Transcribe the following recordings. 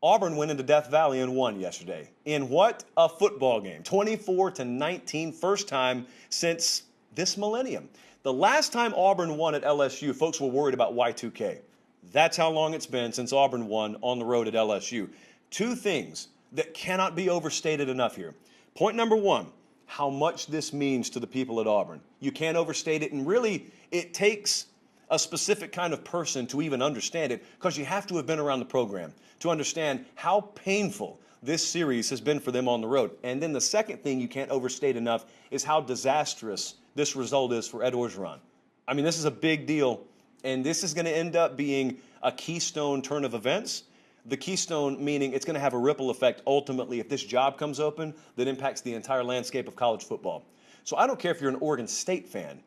Auburn went into Death Valley and won yesterday. In what? A football game. 24-19, first time since this millennium. The last time Auburn won at LSU, folks were worried about Y2K. That's how long it's been since Auburn won on the road at LSU. Two things that cannot be overstated enough here. Point number one, how much this means to the people at Auburn. You can't overstate it, and really it takes a specific kind of person to even understand it, because you have to have been around the program to understand how painful this series has been for them on the road. And then the second thing you can't overstate enough is how disastrous this result is for Ed Orgeron. I mean, this is a big deal, and this is going to end up being a keystone turn of events. The keystone meaning it's going to have a ripple effect ultimately if this job comes open that impacts the entire landscape of college football. So I don't care if you're an Oregon State fan.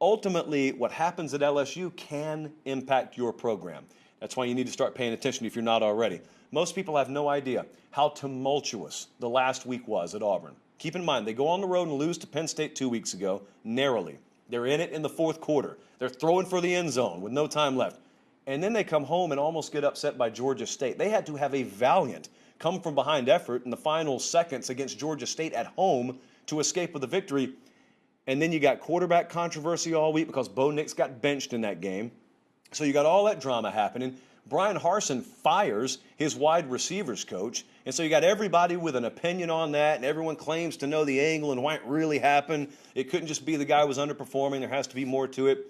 Ultimately, what happens at LSU can impact your program. That's why you need to start paying attention if you're not already. Most people have no idea how tumultuous the last week was at Auburn. Keep in mind, they go on the road and lose to Penn State 2 weeks ago, narrowly. They're in it in the fourth quarter. They're throwing for the end zone with no time left. And then they come home and almost get upset by Georgia State. They had to have a valiant come-from-behind effort in the final seconds against Georgia State at home to escape with a victory. And then you got quarterback controversy all week because Bo Nix got benched in that game. So you got all that drama happening. Brian Harsin fires his wide receivers coach. And so you got everybody with an opinion on that, and everyone claims to know the angle and why it really happened. It couldn't just be the guy was underperforming. There has to be more to it.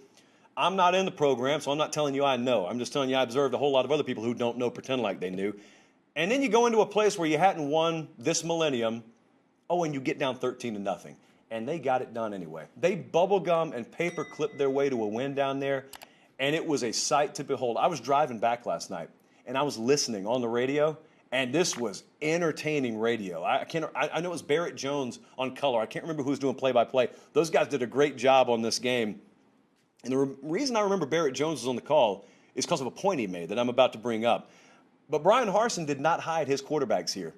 I'm not in the program, so I'm not telling you I know. I'm just telling you I observed a whole lot of other people who don't know pretend like they knew. And then you go into a place where you hadn't won this millennium. Oh, and you get down 13-0. And they got it done anyway. They bubblegum and paper clipped their way to a win down there, and it was a sight to behold. I was driving back last night, and I was listening on the radio, and this was entertaining radio. I know it was Barrett Jones on color. I can't remember who was doing play-by-play. Those guys did a great job on this game. And the reason I remember Barrett Jones was on the call is because of a point he made that I'm about to bring up. But Brian Harsin did not hide his quarterbacks here.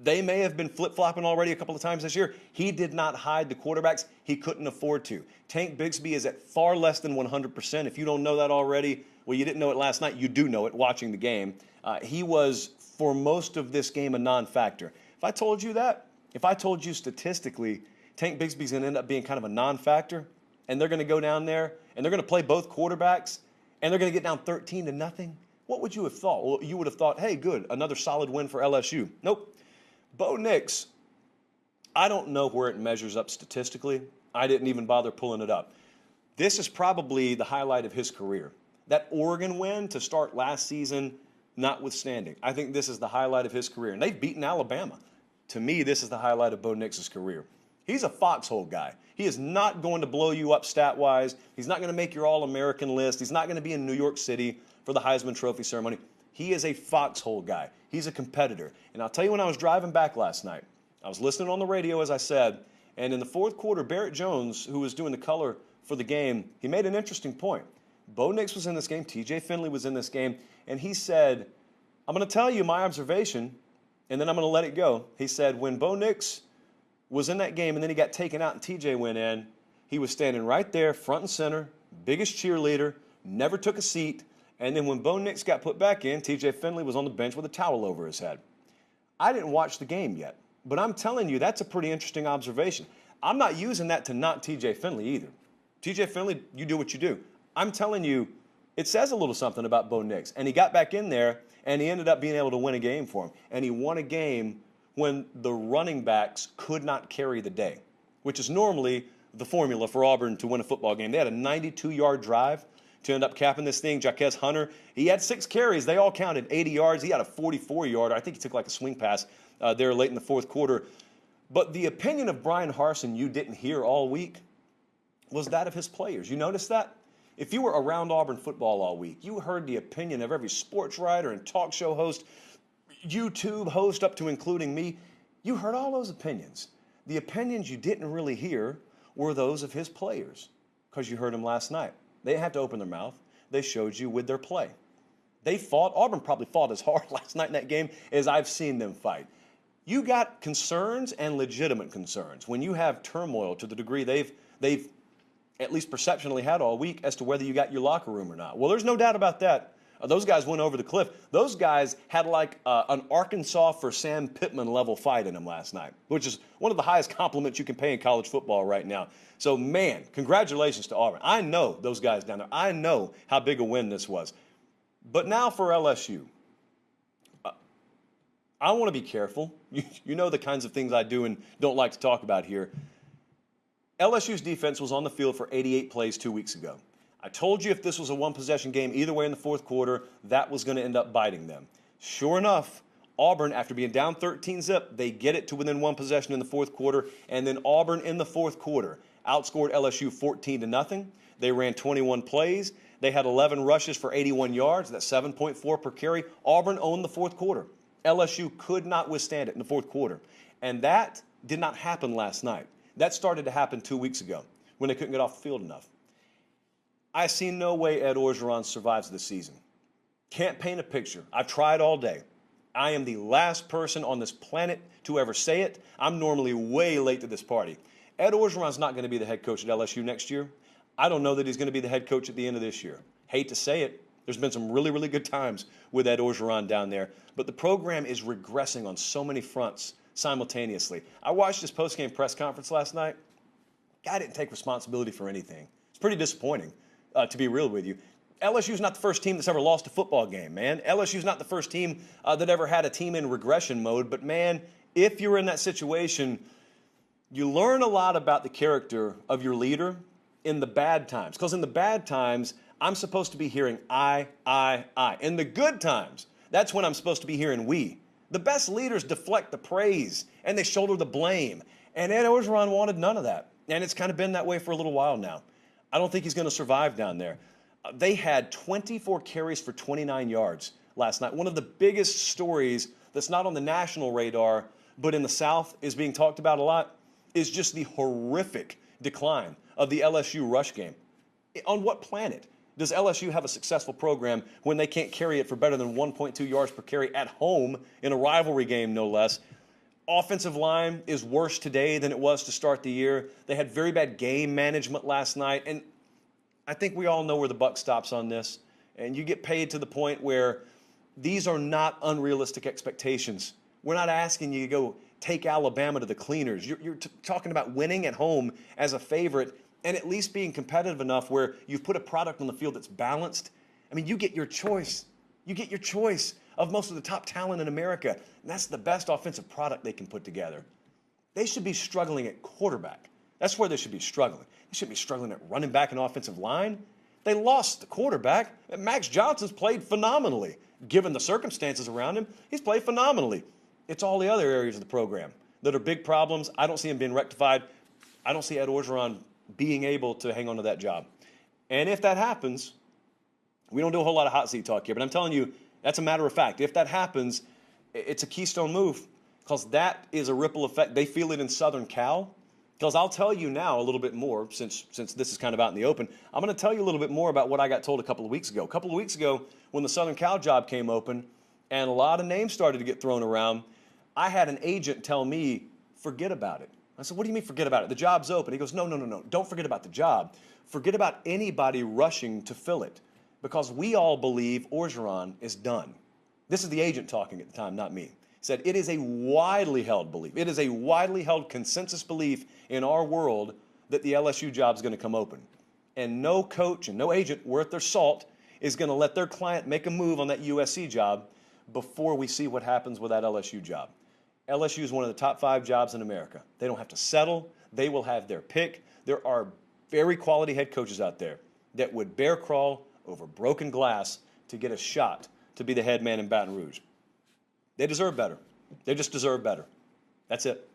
They may have been flip-flopping already a couple of times this year. He did not hide the quarterbacks. He couldn't afford to. Tank Bigsby is at far less than 100%. If you don't know that already, well, you didn't know it last night. You do know it watching the game. He was, for most of this game, a non-factor. If I told you that, if I told you statistically Tank Bigsby's going to end up being kind of a non-factor, and they're going to go down there, and they're going to play both quarterbacks, and they're going to get down 13-0, what would you have thought? Well, you would have thought, hey, good, another solid win for LSU. Nope. Bo Nix, I don't know where it measures up statistically. I didn't even bother pulling it up. This is probably the highlight of his career. That Oregon win to start last season, notwithstanding, I think this is the highlight of his career. And they've beaten Alabama. To me, this is the highlight of Bo Nix's career. He's a foxhole guy. He is not going to blow you up stat-wise. He's not going to make your All-American list. He's not going to be in New York City for the Heisman Trophy ceremony. He is a foxhole guy. He's a competitor. And I'll tell you, when I was driving back last night, I was listening on the radio, as I said, and in the fourth quarter, Barrett Jones, who was doing the color for the game, he made an interesting point. Bo Nix was in this game. TJ Finley was in this game. And he said, I'm going to tell you my observation, and then I'm going to let it go. He said, when Bo Nix was in that game and then he got taken out and TJ went in, he was standing right there, front and center, biggest cheerleader, never took a seat. And then when Bo Nix got put back in, TJ Finley was on the bench with a towel over his head. I didn't watch the game yet, but I'm telling you, that's a pretty interesting observation. I'm not using that to knock TJ Finley either. TJ Finley, you do what you do. I'm telling you, it says a little something about Bo Nix. And he got back in there, and he ended up being able to win a game for him. And he won a game when the running backs could not carry the day, which is normally the formula for Auburn to win a football game. They had a 92-yard drive to end up capping this thing. Jaquez Hunter, he had 6 carries. They all counted 80 yards. He had a 44-yarder. I think he took like a swing pass there late in the fourth quarter. But the opinion of Brian Harsin you didn't hear all week was that of his players. You notice that? If you were around Auburn football all week, you heard the opinion of every sports writer and talk show host, YouTube host up to including me. You heard all those opinions. The opinions you didn't really hear were those of his players, because you heard them last night. They didn't have to open their mouth. They showed you with their play. They fought. Auburn probably fought as hard last night in that game as I've seen them fight. You got concerns and legitimate concerns when you have turmoil to the degree they've at least perceptionally had all week as to whether you got your locker room or not. Well, there's no doubt about that Those guys went over the cliff. Those guys had like an Arkansas for Sam Pittman level fight in them last night, which is one of the highest compliments you can pay in college football right now. So, man, congratulations to Auburn. I know those guys down there. I know how big a win this was. But now for LSU. I want to be careful. You know the kinds of things I do and don't like to talk about here. LSU's defense was on the field for 88 plays 2 weeks ago. I told you if this was a one-possession game either way in the fourth quarter, that was going to end up biting them. Sure enough, Auburn, after being down 13-zip, they get it to within one possession in the fourth quarter, and then Auburn in the fourth quarter outscored LSU 14-0. They ran 21 plays. They had 11 rushes for 81 yards. That's 7.4 per carry. Auburn owned the fourth quarter. LSU could not withstand it in the fourth quarter. And that did not happen last night. That started to happen 2 weeks ago when they couldn't get off the field enough. I see no way Ed Orgeron survives this season. Can't paint a picture. I've tried all day. I am the last person on this planet to ever say it. I'm normally way late to this party. Ed Orgeron's not going to be the head coach at LSU next year. I don't know that he's going to be the head coach at the end of this year. Hate to say it. There's been some really, really good times with Ed Orgeron down there, but the program is regressing on so many fronts simultaneously. I watched his postgame press conference last night. Guy didn't take responsibility for anything. It's pretty disappointing, to be real with you. LSU's not the first team that's ever lost a football game, man. LSU's not the first team that ever had a team in regression mode, but, man, if you're in that situation, you learn a lot about the character of your leader in the bad times, because in the bad times, I'm supposed to be hearing I. In the good times, that's when I'm supposed to be hearing we. The best leaders deflect the praise, and they shoulder the blame. And Ed Orgeron wanted none of that. And it's kind of been that way for a little while now. I don't think he's going to survive down there. They had 24 carries for 29 yards last night. One of the biggest stories that's not on the national radar, but in the South is being talked about a lot, is just the horrific decline of the LSU rush game. On what planet does LSU have a successful program when they can't carry it for better than 1.2 yards per carry at home in a rivalry game, no less? Offensive line is worse today than it was to start the year. They had very bad game management last night, and I think we all know where the buck stops on this. And you get paid to the point where these are not unrealistic expectations. We're not asking you to go take Alabama to the cleaners. You're talking about winning at home as a favorite and at least being competitive enough where you've put a product on the field that's balanced. I mean, you get your choice. You get your choice of most of the top talent in America, and that's the best offensive product they can put together. They should be struggling at quarterback. That's where they should be struggling. They shouldn't be struggling at running back and offensive line. They lost the quarterback. Max Johnson's played phenomenally. Given the circumstances around him, he's played phenomenally. It's all the other areas of the program that are big problems. I don't see them being rectified. I don't see Ed Orgeron being able to hang on to that job. And if that happens, we don't do a whole lot of hot seat talk here, but I'm telling you, that's a matter of fact. If that happens, it's a keystone move because that is a ripple effect. They feel it in Southern Cal. Because I'll tell you now a little bit more, since this is kind of out in the open, I'm going to tell you a little bit more about what I got told a couple of weeks ago. A couple of weeks ago, when the Southern Cal job came open and a lot of names started to get thrown around, I had an agent tell me, forget about it. I said, what do you mean forget about it? The job's open. He goes, no. Don't forget about the job. Forget about anybody rushing to fill it because we all believe Orgeron is done. This is the agent talking at the time, not me. He said, it is a widely held belief. It is a widely held consensus belief in our world that the LSU job is going to come open. And no coach and no agent worth their salt is going to let their client make a move on that USC job before we see what happens with that LSU job. LSU is one of the top 5 jobs in America. They don't have to settle. They will have their pick. There are very quality head coaches out there that would bear crawl over broken glass to get a shot to be the head man in Baton Rouge. They deserve better. They just deserve better. That's it.